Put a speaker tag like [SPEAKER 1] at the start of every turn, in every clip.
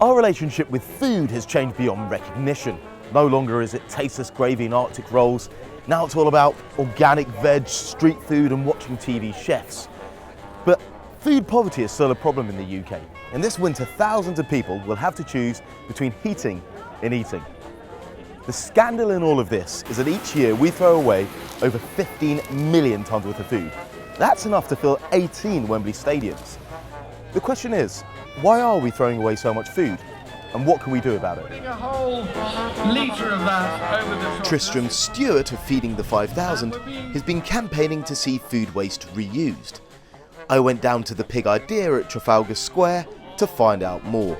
[SPEAKER 1] Our relationship with food has changed beyond recognition. No longer is it tasteless gravy and Arctic rolls. Now it's all about organic veg, street food and watching TV chefs. But food poverty is still a problem in the UK. And this winter, thousands of people will have to choose between heating and eating. The scandal in all of this is that each year we throw away over 15 million tonnes worth of food. That's enough to fill 18 Wembley stadiums. The question is, why are we throwing away so much food? And what can we do about it?
[SPEAKER 2] A whole litre of that over the top.
[SPEAKER 3] Tristram Stewart of Feeding the 5,000 has been campaigning to see food waste reused. I went down to the Pig Idea at Trafalgar Square to find out more.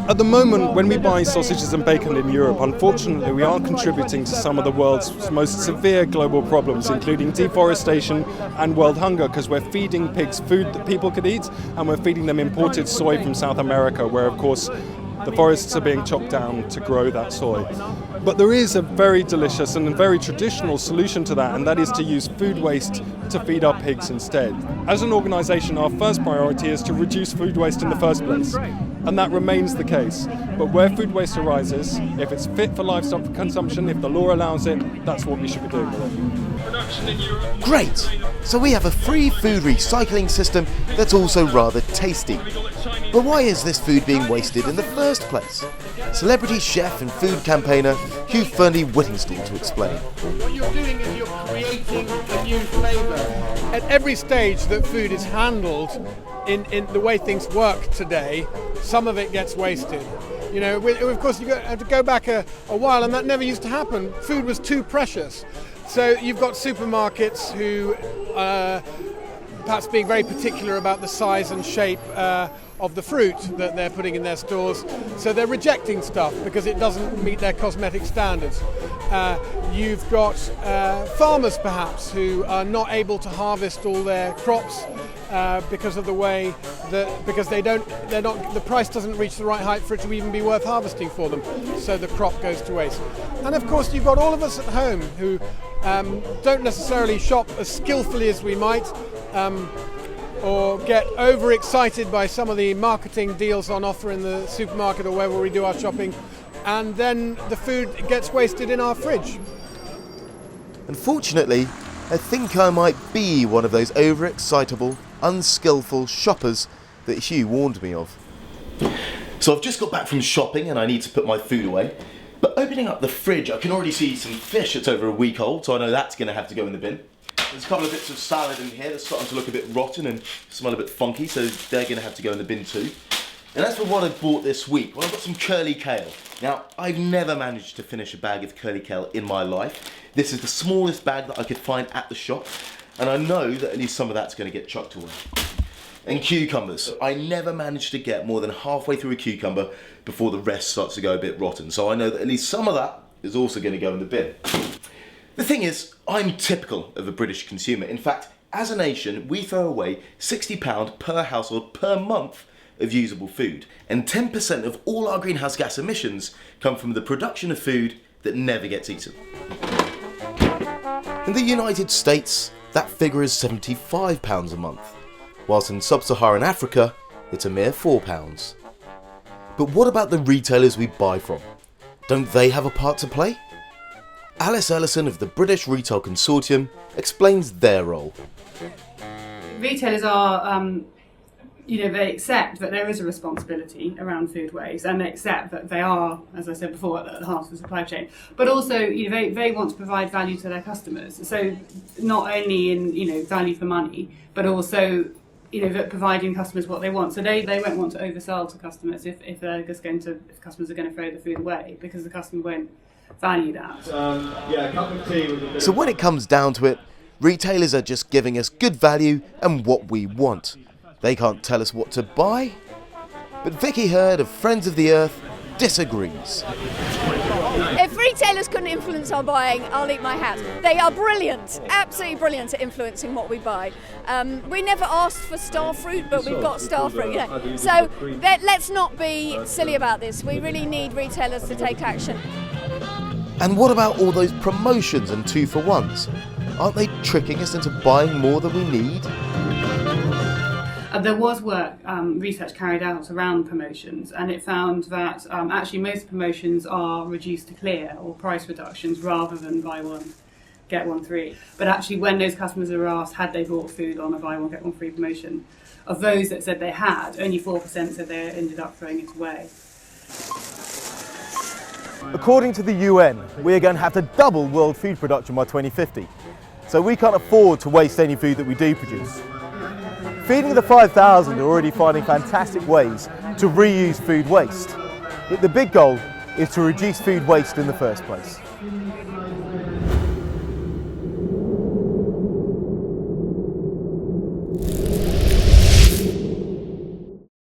[SPEAKER 4] At the moment, when we buy sausages and bacon in Europe, unfortunately we are contributing to some of the world's most severe global problems, including deforestation and world hunger, because we're feeding pigs food that people could eat, and we're feeding them imported soy from South America, where of course the forests are being chopped down to grow that soy. But there is a very delicious and very traditional solution to that, and that is to use food waste to feed our pigs instead. As an organisation, our first priority is to reduce food waste in the first place, and that remains the case. But where food waste arises, if it's fit for livestock consumption, if the law allows it, that's what we should be doing with it.
[SPEAKER 3] Great! So we have a free food recycling system that's also rather tasty. But why is this food being wasted in the first place? Celebrity chef and food campaigner Hugh Fearnley-Whittingstall to explain.
[SPEAKER 5] What you're doing is you're creating a new flavour. At every stage that food is handled in the way things work today, some of it gets wasted. You know, of course you have to go back a while, and that never used to happen. Food was too precious. So you've got supermarkets who perhaps being very particular about the size and shape of the fruit that they're putting in their stores, so they're rejecting stuff because it doesn't meet their cosmetic standards. You've got farmers perhaps who are not able to harvest all their crops because of the way that the price doesn't reach the right height for it to even be worth harvesting for them, so the crop goes to waste. And of course you've got all of us at home who don't necessarily shop as skillfully as we might, or get overexcited by some of the marketing deals on offer in the supermarket or wherever we do our shopping, and then the food gets wasted in our fridge.
[SPEAKER 3] Unfortunately, I think I might be one of those overexcitable, unskillful shoppers that Hugh warned me of.
[SPEAKER 1] So I've just got back from shopping and I need to put my food away. But opening up the fridge, I can already see some fish that's over a week old, so I know that's going to have to go in the bin. There's a couple of bits of salad in here that's starting to look a bit rotten and smell a bit funky, so they're going to have to go in the bin too. And as for what I bought this week, well, I've got some curly kale. Now, I've never managed to finish a bag of curly kale in my life. This is the smallest bag that I could find at the shop, and I know that at least some of that's going to get chucked away. And cucumbers. I never managed to get more than halfway through a cucumber before the rest starts to go a bit rotten, so I know that at least some of that is also going to go in the bin. The thing is, I'm typical of a British consumer. In fact, as a nation, we throw away £60 per household per month of usable food. And 10% of all our greenhouse gas emissions come from the production of food that never gets eaten.
[SPEAKER 3] In the United States, that figure is £75 a month, whilst in sub-Saharan Africa, it's a mere £4. But what about the retailers we buy from? Don't they have a part to play? Alice Ellison of the British Retail Consortium explains their role.
[SPEAKER 6] Retailers are, they accept that there is a responsibility around food waste, and they accept that they are, as I said before, at the heart of the supply chain. But also, they want to provide value to their customers. So not only in, value for money, but also, providing customers what they want. So they won't want to oversell to customers if customers are going to throw the food away, because the customer won't value that.
[SPEAKER 2] A cup of tea with a bit.
[SPEAKER 3] So when it comes down to it, retailers are just giving us good value and what we want. They can't tell us what to buy. But Vicky Hurd of Friends of the Earth disagrees.
[SPEAKER 7] If retailers couldn't influence our buying, I'll eat my hat. They are brilliant, absolutely brilliant at influencing what we buy. We never asked for star fruit, but we've got star fruit. So let's not be silly about this. We really need retailers to take action.
[SPEAKER 3] And what about all those promotions and 2-for-1s? Aren't they tricking us into buying more than we need?
[SPEAKER 6] There was work, research carried out around promotions, and it found that actually most promotions are reduced to clear or price reductions rather than buy one, get one free. But actually when those customers are asked had they bought food on a buy one, get one free promotion, of those that said they had, only 4% said they ended up throwing it away.
[SPEAKER 3] According to the UN, we are going to have to double world food production by 2050. So we can't afford to waste any food that we do produce. Feeding the 5,000 are already finding fantastic ways to reuse food waste. But the big goal is to reduce food waste in the first place.